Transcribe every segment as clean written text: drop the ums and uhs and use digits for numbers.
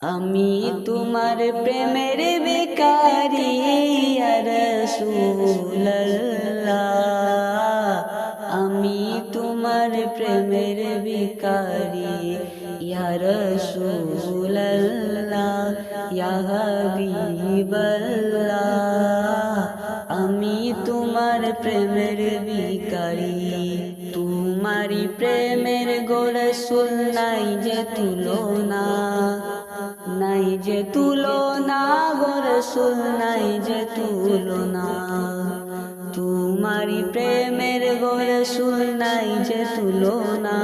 আমি তোমার প্রেমের ভিখারি ইয়া রাসূলুল্লাহ, আমি তোমার প্রেমের ভিখারি ইয়া রাসূলুল্লাহ, ইয়া হাবিবাল্লাহ, আমি তোমার প্রেমের ভিখারি। তোমারি প্রেমের গো রাসূল নাই যে তুলনা, নাই যে তুলনা গো রাসূল নাই যে তুলনা। তোমারি প্রেমের গো রাসূল নাই যে তুলনা,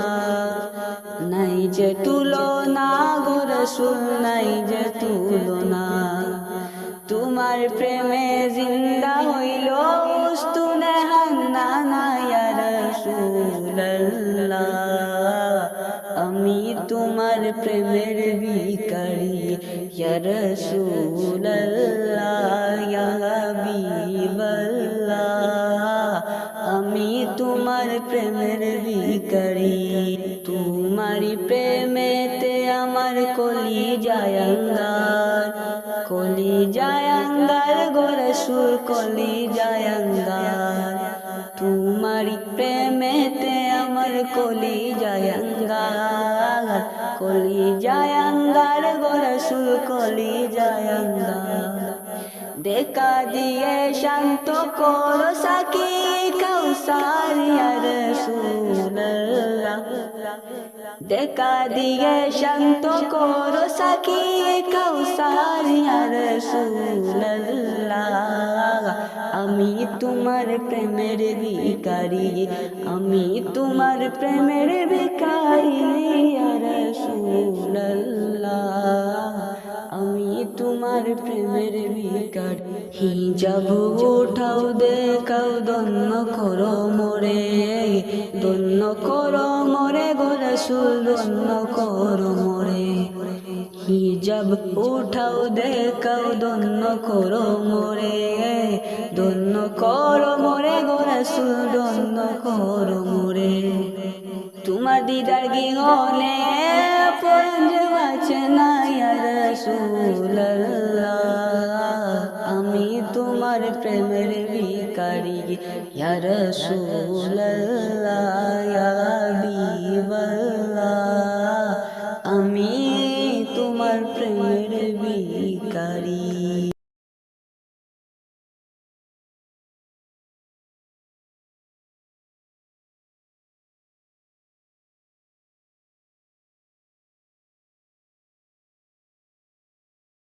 নাই যে তুলনা গো রাসূল নাই যে তুলনা। তোমার প্রেমে জিন্দা হইল উস্তুনে হান্নানা ইয়া রাসূলুল্লাহ, আমি তোমার প্রেমের ভিখারি ইয়া রাসূলুল্লাহ, ইয়া হাবিবাল্লাহ, আমি তোমার প্রেমের ভিখারি। তোমারি প্রেমেতে আমার কলিজায় আঙ্গার, কলিজায় আঙ্গার গো রাসূল কলিজায় আঙ্গার। তোমারি প্রেমেতে আমার কলিজায় আঙ্গার, কলিজায় আঙ্গার গো রাসূল কলিজায় আঙ্গার। দেখা দিয়ে শান্ত করো সাকি কাউসার ইয়া রাসূলুল্লাহ, দেখা দিয়ে শান্ত করো সাকি কাউসার ইয়া রাসূলুল্লাহ, আমি তোমার প্রেমের ভিখারি, আমি তোমার প্রেমের ভিখারি ইয়া রাসূলুল্লাহ, আমি তোমার প্রেমের ভিখারি। হিজাব উঠাও দেখাও ধন্য করো মোরে, ধন্য করো মোরে গো রাসূল ধন্য করো মোরে। হিজাব উঠাও দেখাও ধন্য করো মোরে, ধন্য করো মোরে গো রাসূল ধন্য করো মোরে। তোমার দিদার গিহনে পরাণ যে বাঁচে না ইয়া রাসূলুল্লাহ, আমি তোমার প্রেমের ভিখারি ইয়া রাসূলুল্লাহ, ইয়া হাবিবাল্লাহ, আমি তোমার প্রেমের ভিখারি।